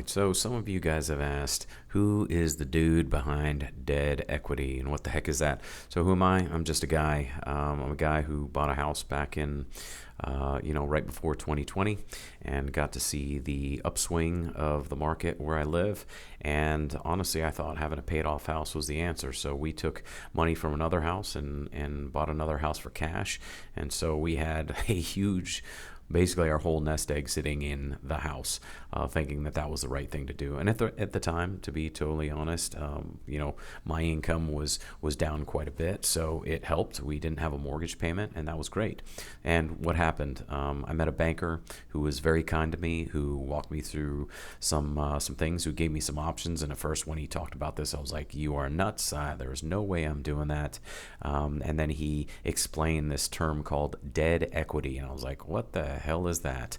So some of you guys have asked, who is the dude behind Dead Equity and what the heck is that? So who am I? I'm just a guy. I'm a guy who bought a house back in, right before 2020 and got to see the upswing of the market where I live. And honestly, I thought having a paid off house was the answer. So we took money from another house and bought another house for cash. And so we had a huge basically our whole nest egg sitting in the house, thinking that that was the right thing to do. And at the time, to be totally honest, my income was down quite a bit, so it helped. We didn't have a mortgage payment, and that was great. And what happened? I met a banker who was very kind to me, who walked me through some things, who gave me some options. And at first, when he talked about this, I was like, "You are nuts! There's no way I'm doing that." And then he explained this term called dead equity, and I was like, "What the hell is that?"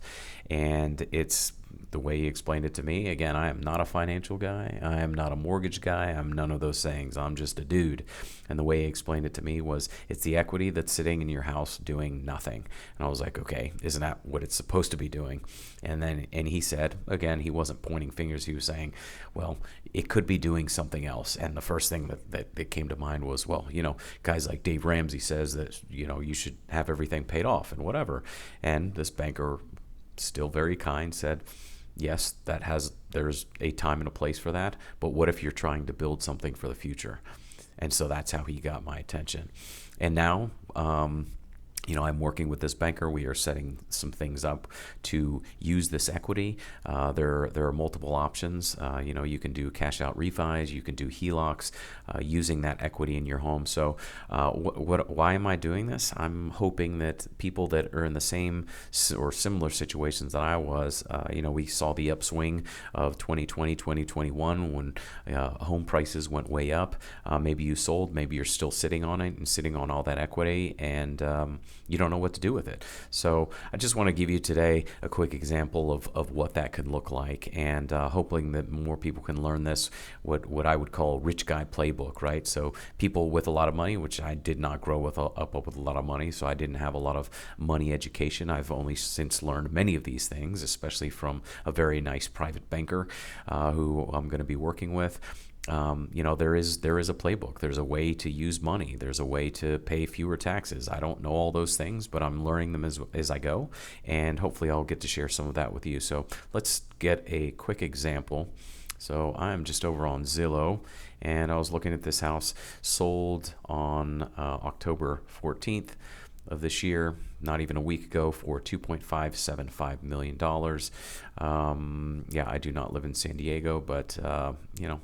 And it's the way he explained it to me. Again, I am not a financial guy. I am not a mortgage guy. I'm none of those things. I'm just a dude. And the way he explained it to me was, it's the equity that's sitting in your house doing nothing. And I was like, okay, isn't that what it's supposed to be doing? And he said, again, he wasn't pointing fingers. He was saying, well, it could be doing something else. And the first thing that came to mind was, well, guys like Dave Ramsey says that, you should have everything paid off and whatever. And this banker, still very kind, said, yes, there's a time and a place for that, but what if you're trying to build something for the future? And so that's how he got my attention. And now, I'm working with this banker. We are setting some things up to use this equity. There are multiple options. You can do cash out refis, you can do HELOCs, using that equity in your home. So why am I doing this? I'm hoping that people that are in the same or similar situations that I was, we saw the upswing of 2020, 2021 when home prices went way up. Maybe you sold, maybe you're still sitting on it and sitting on all that equity, and you don't know what to do with it. So I just want to give you today a quick example of what that could look like, and hoping that more people can learn this, what I would call rich guy playbook, right? So people with a lot of money, which I did not grow up with a lot of money, so I didn't have a lot of money education. I've only since learned many of these things, especially from a very nice private banker who I'm going to be working with. There is a playbook. There's a way to use money. There's a way to pay fewer taxes. I don't know all those things, but I'm learning them as I go, and hopefully I'll get to share some of that with you. So let's get a quick example. So I'm just over on Zillow, and I was looking at this house, sold on October 14th of this year, not even a week ago, for $2.575 million. I do not live in San Diego, but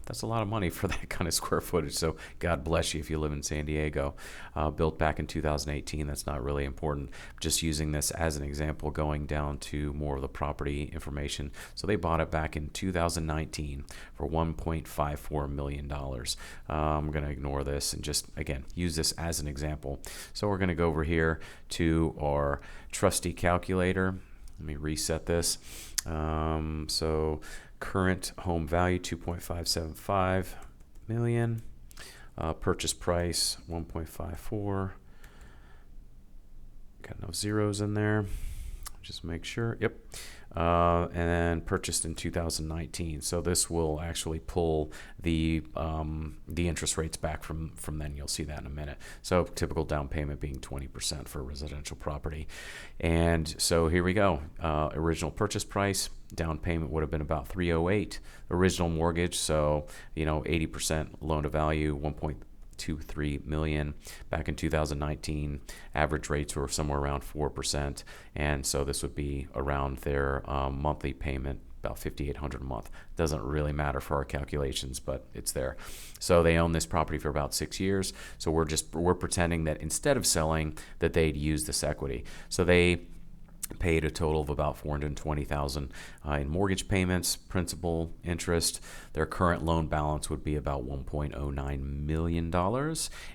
that's a lot of money for that kind of square footage. So God bless you if you live in San Diego. Built back in 2018, that's not really important. Just using this as an example, going down to more of the property information. So they bought it back in 2019 for $1.54 million. I'm going to ignore this and just, again, use this as an example. So we're going to go over here to our trusty calculator. Let me reset this. So current home value, 2.575 million. Purchase price, 1.54. Got no zeros in there. Just make sure. Yep. And then purchased in 2019. So this will actually pull the interest rates back from then. You'll see that in a minute. So typical down payment being 20% for a residential property. And so here we go. Original purchase price, down payment would have been about 308. Original mortgage, so 80% loan to value, 1.23 million. Back in 2019, average rates were somewhere around 4%, and so this would be around their monthly payment, about $5,800 a month. Doesn't really matter for our calculations, but it's there. So they own this property for about 6 years. So we're pretending that instead of selling, that they'd use this equity. So they paid a total of about $420,000 in mortgage payments, principal, interest. Their current loan balance would be about $1.09 million,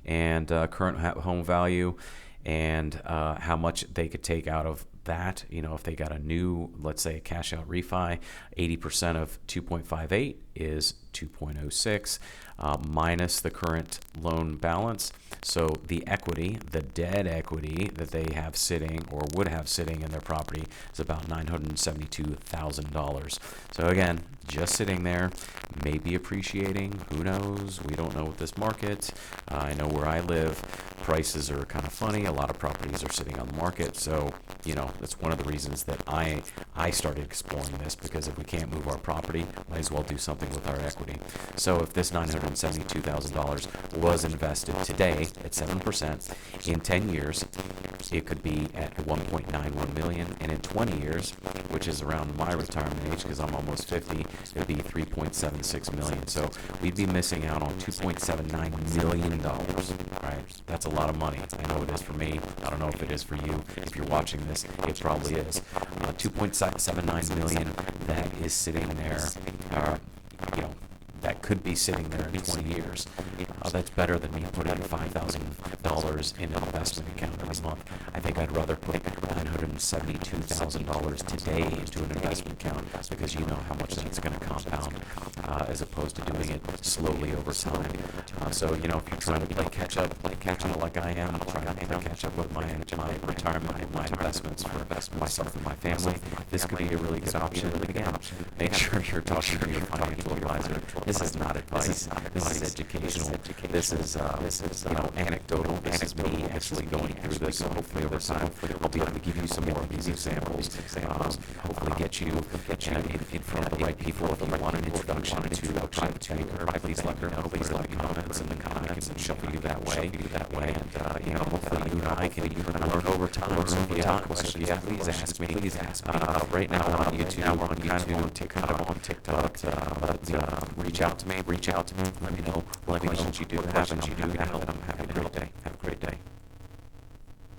and current home value, and how much they could take out of that. If they got a new, let's say, a cash out refi, 80% of 2.58 is 2.06 minus the current loan balance. So the equity, the dead equity that they have sitting or would have sitting in their property is about $972,000. So again, just sitting there, maybe appreciating, who knows? We don't know with this market. I know where I live, prices are kind of funny. A lot of properties are sitting on the market. So, that's one of the reasons that I started exploring this, because if we can't move our property, might as well do something with our equity. So if this $972,000 was invested today at 7%, in 10 years, it could be at 1.91 million, and in 20 years, which is around my retirement age, because I'm almost 50, it would be 3.76 million. So we'd be missing out on $2.79 million, right? That's a lot of money. I know it is for me. I don't know if it is for you. If you're watching this, it probably is. 2.79 million that is sitting there, that could be sitting there in 20 years. That's better than me putting $5,000 in an investment account every month. I think I'd rather put $972,000 today into an investment account, because you know how much that's going to compound, as opposed to doing it slowly over time. So, if you're trying to play catch up like I am, trying to play catch up with my retirement and my investments for myself and my family, this could be a really good option. Again, make sure you're talking to your financial advisor. This is not advice. This is educational. This is anecdotal. This is me actually going through this. So hopefully over time, I'll be able to give you some more of these examples. Hopefully get you in front of the right people. If you want an introduction to a private banker, please let me know. Please let me comments in the comments and show you that way. And hopefully you and I can learn over time. So if you have questions, please ask me. Right now we're on YouTube. We're kind of on TikTok. But reach out to me. Let me know what questions you do have, and I'm happy to help. Have a great day.